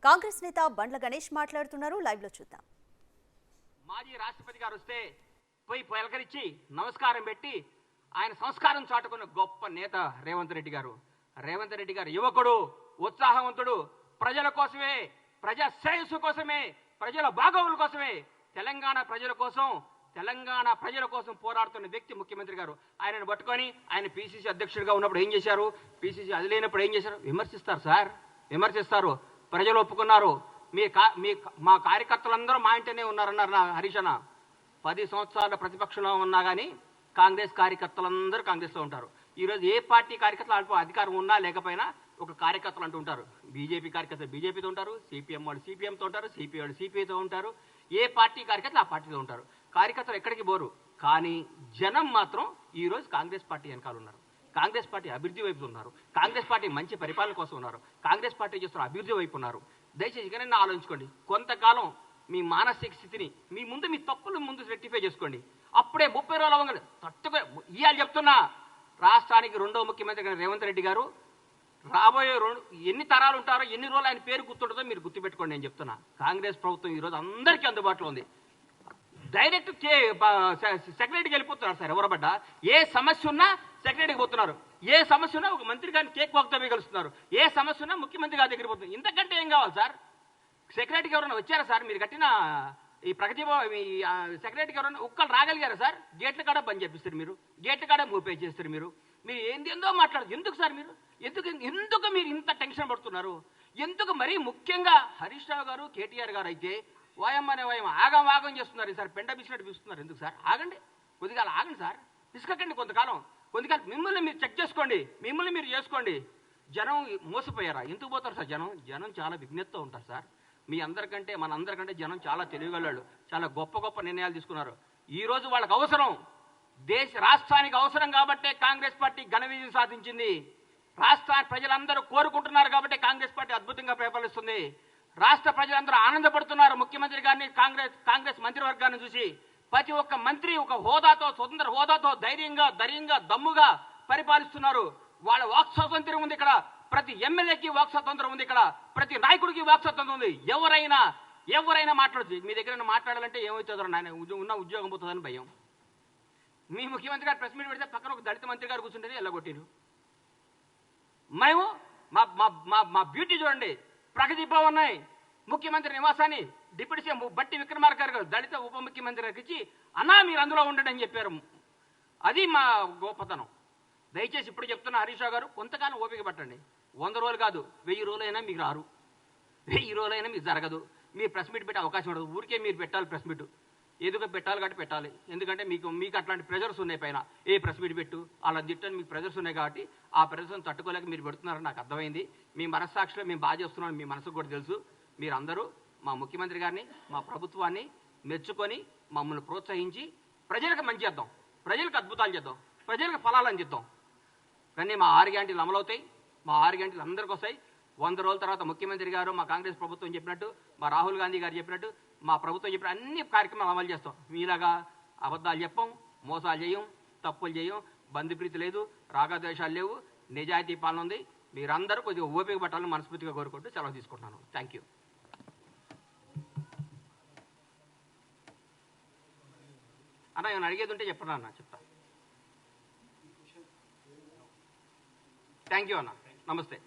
కాంగ్రెస్ నేత బండ్ల గణేష్ మాట్లాడుతున్నారు. లైవ్ లో చూద్దాం. మాజీ రాష్ట్రపతి గారు వస్తే పోయి పలకరించి నమస్కారం పెట్టి ఆయన సంస్కారం చాటుకున్న గొప్ప నేత రేవంత్ రెడ్డి గారు. రేవంత్ రెడ్డి గారు యువకుడు, ఉత్సాహవంతుడు, ప్రజల కోసమే, ప్రజా శ్రేయస్సు కోసమే, ప్రజల బాగోగుల కోసమే, తెలంగాణ ప్రజల కోసం పోరాడుతున్న వ్యక్తి ముఖ్యమంత్రి గారు. ఆయనను పట్టుకొని ఆయన పిసిసి అధ్యక్షుడిగా ఉన్నప్పుడు ఏం చేశారు, పిసిసి అది లేనప్పుడు ఏం చేశారు? విమర్శిస్తారు సార్, విమర్శిస్తారు. ప్రజలు ఒప్పుకున్నారు. మా కార్యకర్తలందరూ మా ఇంటనే ఉన్నారన్నారు నా హరీష్ అన్న. 10 సంవత్సరాల ప్రతిపక్షంలో ఉన్నా కానీ కాంగ్రెస్ కార్యకర్తలందరూ కాంగ్రెస్లో ఉంటారు. ఈరోజు ఏ పార్టీ కార్యకర్తలు అధికారం ఉన్నా లేకపోయినా ఒక కార్యకర్తలు అంటూ ఉంటారు. బీజేపీ కార్యకర్తలు బీజేపీతో ఉంటారు, సిపిఎం వాళ్ళు సిపిఎంతో ఉంటారు, సిపిఐ వాళ్ళు సిపిఐతో ఉంటారు. ఏ పార్టీ కార్యకర్తలు ఆ పార్టీతో ఉంటారు. కార్యకర్తలు ఎక్కడికి పోరు. కానీ జనం మాత్రం ఈరోజు కాంగ్రెస్ పార్టీ వెనకాల ఉన్నారు. కాంగ్రెస్ పార్టీ అభివృద్ధి వైపు ఉన్నారు. కాంగ్రెస్ పార్టీ మంచి పరిపాలన కోసం ఉన్నారు. కాంగ్రెస్ పార్టీ చేస్తున్న అభివృద్ధి వైపు ఉన్నారు. దయచేసి ఇకనైనా ఆలోచించుకోండి. కొంతకాలం మీ మానసిక స్థితిని మీ తప్పులు ముందు రెక్టిఫై చేసుకోండి. అప్పుడే 30 రోజులు అవ్వగలదు తట్టుగా ఇవాళ చెప్తున్నా. రాష్ట్రానికి రెండో ముఖ్యమంత్రి రేవంత్ రెడ్డి గారు రాబోయే ఎన్ని తరాలు ఉంటారో, ఎన్ని రోజులు ఆయన పేరు గుర్తుంటుందో మీరు గుర్తుపెట్టుకోండి. నేను చెప్తున్నా, కాంగ్రెస్ ప్రభుత్వం ఈరోజు అందరికీ అందుబాటులో ఉంది. డైరెక్ట్ సెక్రటరీకి వెళ్ళిపోతున్నారు సార్. ఎవరు పడ్డా ఏ సమస్య ఉన్నా సెక్రటరీకి పోతున్నారు. ఏ సమస్య ఉన్నా ఒక మంత్రి గారిని కేక్ వాక్తో కలుస్తున్నారు. ఏ సమస్య ఉన్నా ముఖ్యమంత్రి గారి దగ్గర పోతున్నారు. ఇంతకంటే ఏం కావాలి సార్? సెక్రటరీకి ఎవరైనా వచ్చారా సార్? మీరు కట్టిన ఈ ప్రగతి సెక్రటరీకి ఎవరైనా ఒక్కరు రాగలిగారా సార్? గేట్ల కాడ బంద్ చేపిస్తారు మీరు, గేట్ల కాడ మూపే చేస్తారు మీరు. మీరు ఏందో మాట్లాడదు. ఎందుకు సార్ మీరు ఎందుకు మీరు ఇంత టెన్షన్ పడుతున్నారు? ఎందుకు? మరీ ముఖ్యంగా హరీష్ రావు గారు, కేటీఆర్ గారు అయితే వాయమ్మనే వాయం ఆగం చేస్తున్నారు సార్. పెండ బిసినట్టు పిలుస్తున్నారు. ఎందుకు సార్? ఆగండి, కొద్దిగా ఆగండి సార్. విసుకకండి కొంతకాలం. మిమ్మల్ని మీరు చెక్ చేసుకోండి, మిమ్మల్ని మీరు చేసుకోండి. జనం మోసపోయారా? ఎందుకు పోతారు సార్? జనం చాలా విజ్ఞతతో ఉంటారు సార్. మనందరికంటే జనం చాలా తెలివిగలవాళ్ళు. చాలా గొప్ప నిర్ణయాలు తీసుకున్నారు. ఈరోజు వాళ్ళకి అవసరం, రాష్ట్రానికి అవసరం కాబట్టే కాంగ్రెస్ పార్టీ ఘన విజయం సాధించింది. రాష్ట్ర ప్రజలందరూ కోరుకుంటున్నారు కాబట్టి కాంగ్రెస్ పార్టీ అద్భుతంగా పరిపాలిస్తుంది. రాష్ట్ర ప్రజలందరూ ఆనందపడుతున్నారు ముఖ్యమంత్రి గారిని, కాంగ్రెస్ మంత్రివర్గాన్ని చూసి. ప్రతి ఒక్క మంత్రి ఒక హోదాతో, స్వతంత్ర హోదాతో ధైర్యంగా దమ్ముగా పరిపాలిస్తున్నారు. వాళ్ళ వాక్ స్వాతంత్ర్యం ఉంది ఇక్కడ. ప్రతి ఎమ్మెల్యేకి వాక్ స్వాతంత్రం ఉంది ఇక్కడ. ప్రతి నాయకుడికి వాక్ స్వాతంత్రం ఉంది. ఎవరైనా మాట్లాడచ్చు. మీ దగ్గర మాట్లాడాలంటే ఏమవుతుందో నాయన, ఉన్న ఉద్యోగం పోతుందని భయం. మీ ముఖ్యమంత్రి గారు ప్రెస్ మీట్ పెడితే పక్కన ఒక దళిత మంత్రి గారు కూర్చుంటేనే ఎల్లగొట్టిరు. మేము మా బ్యూటీ చూడండి. ప్రగతి భవన్ ముఖ్యమంత్రి నివాసాన్ని డిప్యూటీ సీఎం బట్టి విక్రమార్క గారు దళిత ఉప ముఖ్యమంత్రి గారికి ఇచ్చి, అన్నా మీరు అందులో ఉండండి అని చెప్పారు. అది మా గొప్పతనం. దయచేసి ఇప్పుడు చెప్తున్న హరీష్ రావు గారు, కొంతకాలం ఓపిక పట్టండి. 100 రోజులు కాదు, 1000 రోజులైనా మీకు రారు, 1000 రోజులైనా మీకు జరగదు. మీరు ప్రెస్ మీట్ పెట్టే అవకాశం ఉండదు. ఊరికే మీరు పెట్టాలి ప్రెస్ మీట్. ఏదో పెట్టాలి కాబట్టి పెట్టాలి. ఎందుకంటే మీకు అట్లాంటి ప్రెజర్స్ ఉన్నాయి పైన. ఏ ప్రెస్ మీట్ పెట్టు అలా తిట్టని మీకు ప్రెజర్స్ ఉన్నాయి కాబట్టి ఆ ప్రెజర్స్ని తట్టుకోలేక మీరు పెడుతున్నారని నాకు అర్థమైంది. మీ మనస్సాక్షిలో మేము బాగా చేస్తున్నామని మీ మనసుకు కూడా తెలుసు. మీరందరూ మా ముఖ్యమంత్రి గారిని, మా ప్రభుత్వాన్ని మెచ్చుకొని మమ్మల్ని ప్రోత్సహించి ప్రజలకు మంచి చేద్దాం, ప్రజలకు అద్భుతాలు చేద్దాం, ప్రజలకు ఫలాలు అందిద్దాం. కానీ మా 6 గ్యారెంటీలు అమలవుతాయి. మా 6 గ్యారెంటీలు అందరికీ వస్తాయి. 100 రోజుల తర్వాత ముఖ్యమంత్రి గారు, మా కాంగ్రెస్ ప్రభుత్వం చెప్పినట్టు, మా రాహుల్ గాంధీ గారు చెప్పినట్టు, మా ప్రభుత్వం చెప్పిన అన్ని కార్యక్రమాలు అమలు చేస్తాం. మీలాగా అబద్ధాలు చెప్పం, మోసాలు చేయం, తప్పులు చేయం, బంధుప్రీతి లేదు, రాగద్వేషాలు లేవు, నిజాయితీ పాలన ఉంది. మీరందరూ కొద్దిగా ఓపిక పట్టాలని మనస్ఫూర్తిగా కోరుకుంటూ సెలవు తీసుకుంటున్నాను. Thank you. అన్న ఏమైనా అడిగేది ఉంటే చెప్పండి అన్న, చెప్తా. థ్యాంక్ యూ అన్న, నమస్తే.